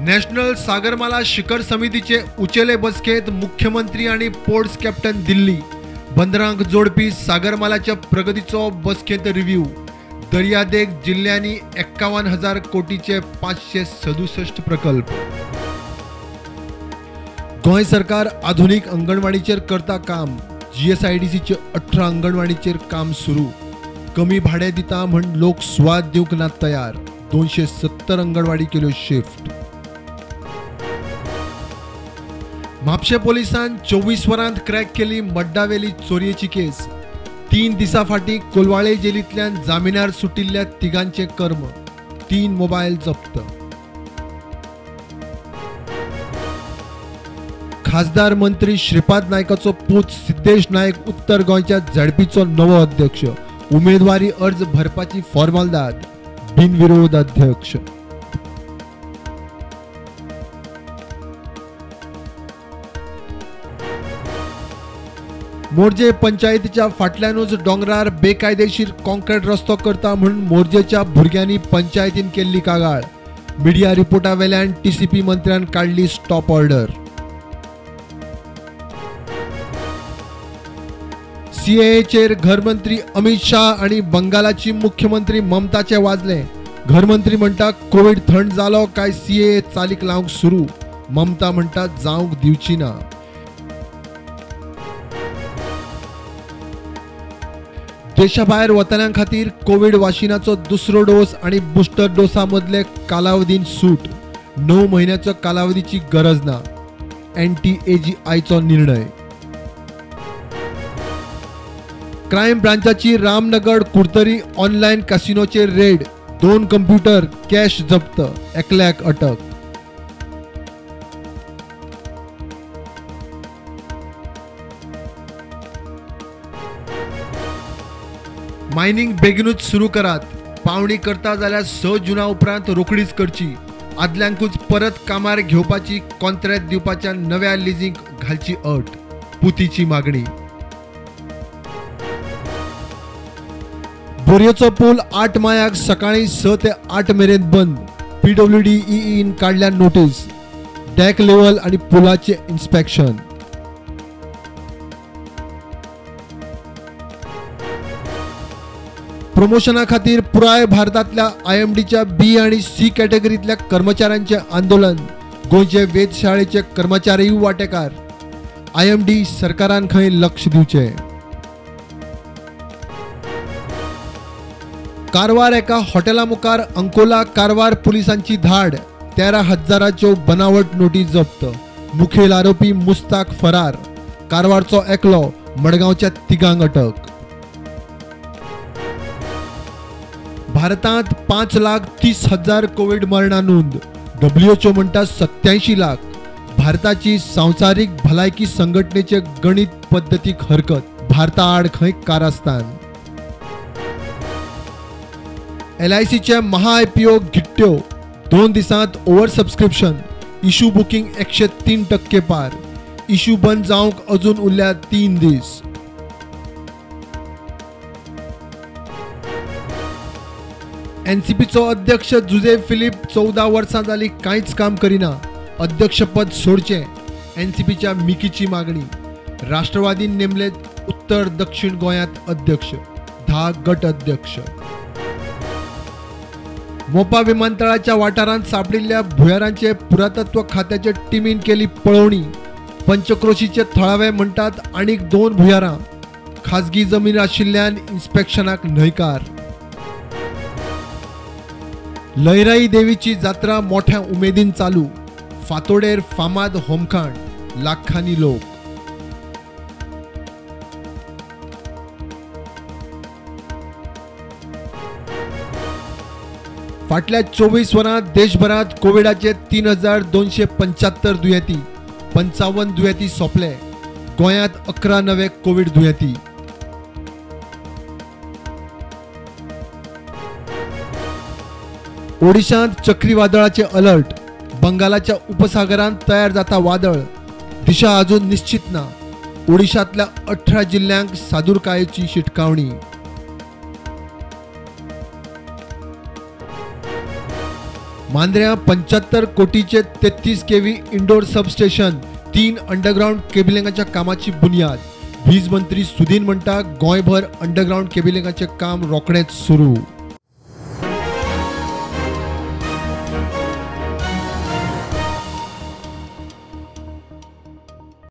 National Sagarmala शिखर समितीचे उचेले बसकेत मुख्यमंत्री आणि पोर्ट्स कॅप्टन दिल्ली बंदरांक जोडपी सागरमालाच्या प्रगतीचो बसकेत रिव्ह्यू। दर्यादेग जिल्ह्यांनी 51,000 कोटीचे 567 प्रकल्प। गोंय सरकार आधुनिक अंगणवाडीचेर करता काम। GSIDCचे 18 अंगणवाडीचेर काम सुरू। कमी भाडे दिता म्हण लोक स्वाद दिवंक ना तयार। 270 अंगणवाडी केल्यो शिफ्ट। म्हापशे पोलिसांन 24 वरांत क्रॅक केली मड्डावेली चोरयेची केस। 3 दिसां फाटीं कोलवाळे जेलींतल्यान जामिनार सुटिल्ल्या तिगांचे कर्म। 3 मोबायल जप्त। खासदार मंत्री श्रीपाद नायकाचो पूत सिद्धेश नायक उत्तर गोंयच्या झडपीचो नवो अध्यक्ष। उमेदवारी अर्ज भरपाची फॉर्मालिदाद। बिनविरोध अध्यक्ष। मोर्जे पंचायतीच्या फाटल्यानूच डोंगरार बेकायदेशीर कॉन्क्रीट रस्तो करता म्हणून मोर्जेच्या भुरग्यांनी पंचायतीन केल्ली कागाळ। मिडिया रिपोर्टा वेल्यान TCP मंत्र्यान काढली स्टॉप ऑर्डर। CAAचेर घरमंत्री अमित शाह आणि बंगालाची मुख्यमंत्री ममताचे वाजले। घरमंत्री म्हणटा कोविड थंड जालो काय CAA चालीक लावंक सुरू। ममता म्हणटा जावंक दिवची ना। देशाभायर वतन्यां खातीर कोविड वाशिनाचो दुसरो डोस आणि बुस्टर डोसा मदले कालावधीन सूट। 9 म्हयन्याचो कालावधीची गरज ना। NTAGIचो निर्णय। क्रायम ब्रांचाची रामनगर कुर्तरी ऑनलायन कॅसिनोचेर रेड। 2 कंप्युटर कॅश जप्त। एकल्याक अटक। मायनिंग बेगीनूच सुरू करात। पावणी करता जाल्यार 6 जूना उपरांत रोखडीच करची। आदल्यांकूच परत कामार घेवपाची कॉन्ट्रॅक्ट दिवपाच्या नव्या लिजींक घालची अट। पुतीची मागणी। बोरयेचो पूल 8 मायाक सकाळी 6 ते 8 मेरेन बंद। PWD-EEन काढल्या नोटीस। डॅक लेवल आणि पुलाचे इन्स्पेक्शन। प्रमोशना खातीर पुराय भारतांतल्या IMDच्या B आणि C कॅटेगरींतल्या कर्मचाऱ्यांचे आंदोलन। गोंयचे वेधशाळेचे कर्मचारीय वांटेकार। IMD सरकारान खंय लक्ष दिवचे। कारवार एका हॉटेला मुखार अंकोला कारवार पुलिसांची धाड। 13,000च्यो बनावट नोटी जप्त। मुखेल आरोपी मुस्ताक फरार। कारवारचो एकलो, मडगांवच्या तिगांक अटक। भारतात 5,30,000 कोविड मरणां नोंद। WHO म्हणटा 87 लाख। भारताची संवसारीक भलायकी संघटनेचे गणित पद्धतीक हरकत। भारता आड खंय कारस्थान। LICचे महा IPO गिट्ट्यो। 2 दिसांत ओव्हर सबस्क्रिप्शन। इशू बुकिंग 103% पार। इशू बंद जावंक अजून उरल्या 3 दीस। NCPचो अध्यक्ष जुजे फिलिप 14 वर्सां जाली कांयच काम करिना। अध्यक्षपद सोडचें। NCPच्या मिकीची मागणी। राष्ट्रवादीन नेमले उत्तर दक्षिण गोंयांत अध्यक्ष। 10 गट अध्यक्ष। मोपा विमानतळाच्या वाठारांत सापडिल्ल्या भुयारांचे पुरातत्व खात्याचे टिमीन केली पळवणी। पंचक्रोशीचे थळावे म्हणटात आनीक 2 भुयारां। खाजगी जमीन आशिल्ल्यान इन्स्पेक्शनाक न्हयकार। लयराई देवीची जात्रा मोठ्या उमेदीन चालू। फातोडेर फामाद होमखाण। लाखांनी लोक। फाटल्या 24 वरांत देशभरात कोविडाचे 3,275 दुयेंती। 55 दुयेंती सोंपले। गोंयांत 11 नवे कोविड दुयेंती। ओडिशांत चक्रीवादळाचे अलर्ट। बंगालाच्या उपसागरांत तयार जाता वादळ। दिशा अजून निश्चित ना। ओडिशांतल्या 18 जिल्ह्यांक सादूरकायेची शिटकावणी। मांद्र्या 75 कोटीचे 33 केव्ही इंडोर सबस्टेशन, 3 अंडरग्राउंड केबिलिंगाच्या कामाची बुनियाद. वीज मंत्री सुदीन म्हणटा गोंयभर अंडरग्राउंड केबिलिंगाचे काम रोखडेच सुरू.